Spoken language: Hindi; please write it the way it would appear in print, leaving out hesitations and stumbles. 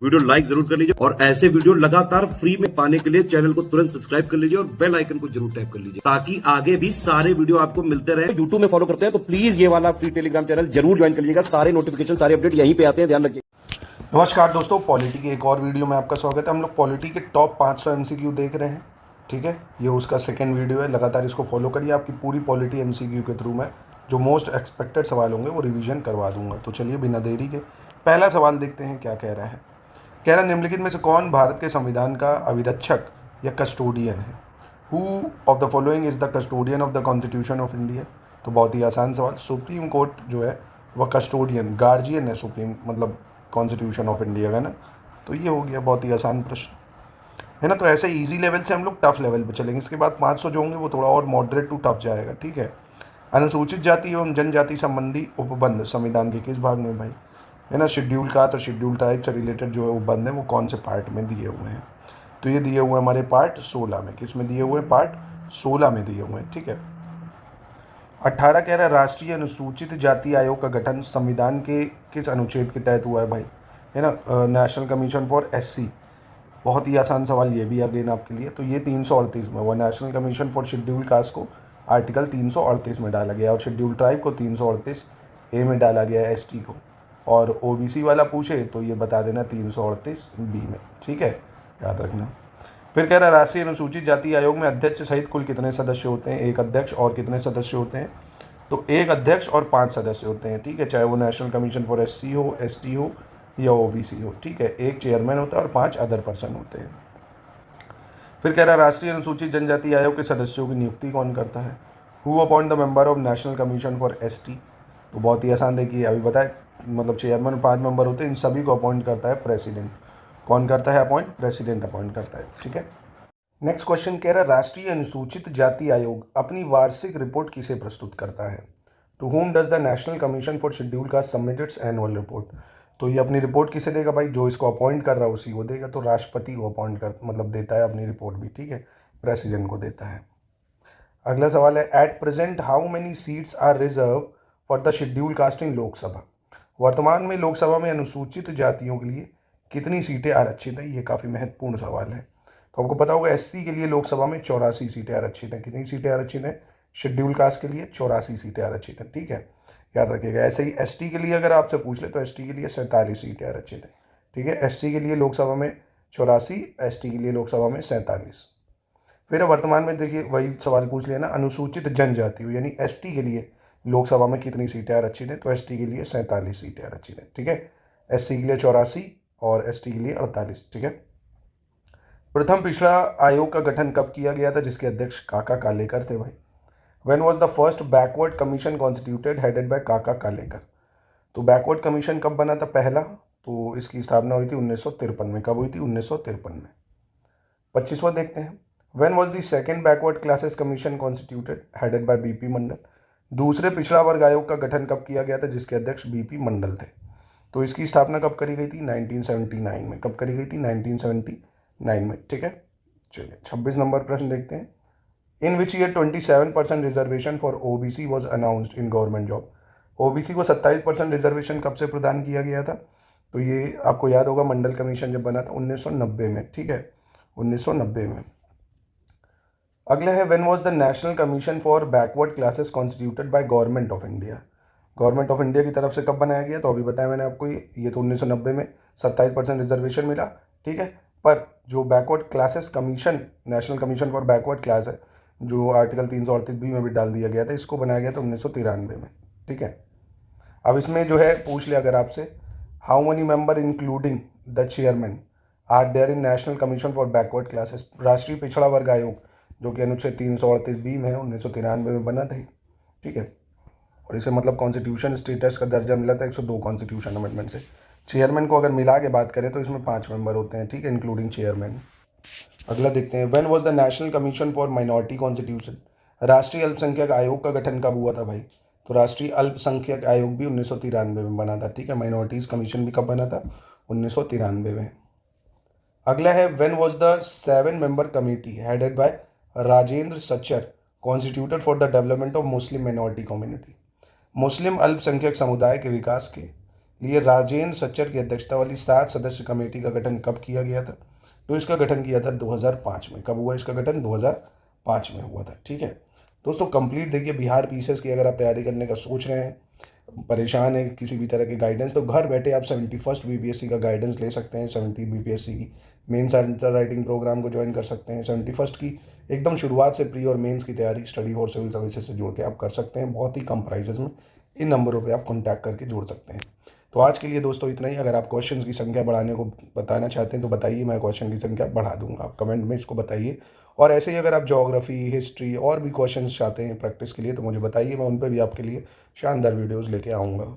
वीडियो लाइक जरूर कर लीजिए और ऐसे वीडियो लगातार फ्री में पाने के लिए चैनल को तुरंत सब्सक्राइब कर लीजिए और बेल आइकन को जरूर टैप कर लीजिए ताकि आगे भी सारे वीडियो आपको मिलते रहे। यूट्यूब में फॉलो करते हैं तो प्लीज ये वाला फ्री टेलीग्राम चैनल जरूर ज्वाइन कर लीजिएगा। सारे नोटिफिकेशन सारे अपडेट यहीं पे आते हैं, ध्यान रखिए। नमस्कार दोस्तों, पॉलिटी के एक और वीडियो में आपका स्वागत है। हम लोग पॉलिटी के टॉप 500 एमसीक्यू देख रहे हैं। ठीक है, ये उसका सेकंड वीडियो है। लगातार इसको फॉलो करिए। आपकी पूरी पॉलिटी एमसीक्यू के थ्रू मैं जो मोस्ट एक्सपेक्टेड सवाल होंगे वो रिवीजन करवा दूंगा। तो चलिए बिना देरी के पहला सवाल देखते हैं क्या कह रहा है। कह रहा है निम्नलिखित में से कौन भारत के संविधान का अभिरक्षक या कस्टोडियन है। Who of the following is the custodian of the constitution of India. तो बहुत ही आसान सवाल। सुप्रीम कोर्ट जो है वह कस्टोडियन गार्जियन है, सुप्रीम मतलब कॉन्स्टिट्यूशन ऑफ इंडिया का ना। तो ये हो गया बहुत ही आसान प्रश्न है ना। तो ऐसे इजी लेवल से हम लोग टफ लेवल पे चलेंगे। इसके बाद 500 जो होंगे वो थोड़ा और मॉडरेट टू टफ जाएगा। ठीक है, अनुसूचित जाति एवं जनजाति संबंधी उपबंध संविधान के किस भाग में भाई है ना। शेड्यूल कास्ट और शेड्यूल ट्राइब से रिलेटेड जो है उपबंध है वो कौन से पार्ट में दिए हुए हैं। तो ये दिए हुए हमारे पार्ट 16 में। किस में दिए हुए हैं? पार्ट 16 में दिए हुए हैं। ठीक है। 18 कह रहा है राष्ट्रीय अनुसूचित जाति आयोग का गठन संविधान के किस अनुच्छेद के तहत हुआ है भाई है ना। National commission for SC. बहुत ही आसान सवाल ये भी अगेन आपके लिए। तो ये 338 में हुआ। National commission for schedule cast को आर्टिकल 338 में डाला गया और शेड्यूल ट्राइब को 338 ए में डाला गया है, एसटी को। और ओबीसी वाला पूछे तो ये बता देना 338 बी में। ठीक है, याद रखना। फिर कह रहा है राष्ट्रीय अनुसूचित जाति आयोग में अध्यक्ष सहित कुल कितने सदस्य होते हैं। एक अध्यक्ष और कितने सदस्य होते हैं? तो एक अध्यक्ष और 5 सदस्य होते हैं। ठीक है, चाहे वो नेशनल कमीशन फॉर एससी हो, एसटी हो या ओबीसी हो। ठीक है, एक चेयरमैन होता है और 5 अदर पर्सन होते हैं। फिर कह रहा है राष्ट्रीय अनुसूचित जनजाति आयोग के सदस्यों की नियुक्ति कौन करता है। Who appoint the member of national commission for ST. तो बहुत ही आसान, देखिए अभी बताए, मतलब चेयरमैन और 5 मेंबर होते हैं। इन सभी को अपॉइंट करता है प्रेसिडेंट। कौन करता है अपॉइंट? प्रेसिडेंट अपॉइंट करता है। ठीक है। नेक्स्ट क्वेश्चन कह रहा है राष्ट्रीय अनुसूचित जाति आयोग अपनी वार्षिक रिपोर्ट किसे प्रस्तुत करता है। To whom does the national commission for schedule caste submit its annual report. तो ये अपनी रिपोर्ट किसे देगा भाई? जो इसको अपॉइंट कर रहा है उसी को देगा। तो राष्ट्रपति को अपॉइंट कर मतलब देता है अपनी रिपोर्ट भी। ठीक है, प्रेसिडेंट को देता है। अगला सवाल है at present how many seats are reserve for the schedule caste in Lok Sabha. वर्तमान में लोकसभा में अनुसूचित जातियों के लिए कितनी सीटें आरक्षित है। ये काफ़ी महत्वपूर्ण सवाल है। तो आपको पता होगा एससी के लिए लोकसभा में 84 सीटें आरक्षित हैं। कितनी सीटें आरक्षित हैं? शेड्यूल कास्ट के लिए 84 सीटें आरक्षित हैं। ठीक है, याद रखिएगा। ऐसे ही एसटी के लिए अगर आपसे पूछ ले तो एसटी के लिए 47 सीटें आरक्षित हैं। ठीक है, एससी के लिए लोकसभा में 84, एसटी के लिए लोकसभा में 47। फिर वर्तमान में देखिए वही सवाल पूछ लिया ना, अनुसूचित जनजाति हो यानी एसटी के लिए लोकसभा में कितनी सीटें आरक्षित हैं। तो एसटी के लिए 47 सीटें आरक्षित हैं। ठीक है, एससी के लिए 84 और एसटी के लिए 48। ठीक है। प्रथम पिछड़ा आयोग का गठन कब किया गया था जिसके अध्यक्ष काका कालेकर थे भाई। When was the first backward commission constituted headed bye काका कालेकर। तो बैकवर्ड कमीशन कब बना था पहला? तो इसकी स्थापना हुई थी 1953 में। कब हुई थी? 1953 में। 25वां देखते हैं। When was the second backward classes commission constituted headed by BP Mandal. दूसरे पिछड़ा वर्ग आयोग का गठन कब किया गया था जिसके अध्यक्ष बीपी मंडल थे। तो इसकी स्थापना कब करी गई थी? 1979 में। कब करी गई थी? 1979 में। ठीक है, चलिए 26 नंबर प्रश्न देखते हैं। In which year 27% reservation for OBC was announced in government job. OBC को 27% रिजर्वेशन कब से प्रदान किया गया था? तो ये आपको याद होगा मंडल कमीशन जब बना था 1990 में। ठीक है, 1990 में। अगला है when was the national commission for backward classes constituted by government of India. Government of India की तरफ से कब बनाया गया? तो अभी बताया मैंने आपको, ये तो 1990 में 27% रिजर्वेशन मिला। ठीक है, पर जो backward classes commission, national commission for backward class है, जो आर्टिकल 338B में भी डाल दिया गया था, इसको बनाया गया था 1993 में। ठीक है, अब इसमें जो है पूछ लिया अगर आपसे, how many member including the chairman are there in national commission for backward classes. राष्ट्रीय पिछड़ा वर्ग आयोग जो कि अनुच्छेद 338B में है, 1993 में बना था। ठीक है, और इसे मतलब कॉन्स्टिट्यूशन स्टेटस का दर्जा मिला था 102 कॉन्स्टिट्यूशन अमेंडमेंट से। चेयरमैन को अगर मिला के बात करें तो इसमें 5 मेंबर होते हैं। ठीक है, इंक्लूडिंग चेयरमैन। अगला देखते हैं when was the national commission for minority constitution. राष्ट्रीय अल्पसंख्यक आयोग का गठन कब हुआ था भाई? तो राष्ट्रीय अल्पसंख्यक आयोग भी 1993 में बना था। ठीक है, माइनॉरिटीज कमीशन भी कब बना था? 1993 में। अगला है when was the 7 member committee headed by Rajendra Sachar constituted for the development of Muslim minority community. मुस्लिम अल्पसंख्यक समुदाय के विकास के लिए राजेंद्र सच्चर की अध्यक्षता वाली 7 सदस्य कमेटी का गठन कब किया गया था? तो इसका गठन किया था 2005 में। कब हुआ इसका गठन? 2005 में हुआ था। ठीक है दोस्तों, कंप्लीट देखिए बिहार पीसीएस की अगर आप तैयारी करने का सोच रहे हैं, परेशान है किसी भी तरह के गाइडेंस, तो घर बैठे आप 71st बीपीएससी का गाइडेंस ले सकते हैं। 70 बीपीएससी की मेंस आंसर राइटिंग प्रोग्राम को ज्वाइन कर सकते हैं। 71st की एकदम शुरुआत से प्री और मेंस की तैयारी स्टडी फॉर सिविल सर्विसेज से जोड़ के आप कर सकते हैं। बहुत ही कम प्राइजेस में इन नंबरों पे आप कॉन्टैक्ट करके जोड़ सकते हैं। तो आज के लिए दोस्तों इतना ही। अगर आप क्वेश्चंस की संख्या बढ़ाने को बताना चाहते हैं तो बताइए, मैं क्वेश्चन की संख्या बढ़ा दूंगा। आप कमेंट में इसको बताइए। और ऐसे ही अगर आप ज्योग्राफी, हिस्ट्री और भी क्वेश्चंस चाहते हैं प्रैक्टिस के लिए तो मुझे बताइए, मैं उन पर भी आपके लिए शानदार वीडियोज़ लेके आऊँगा।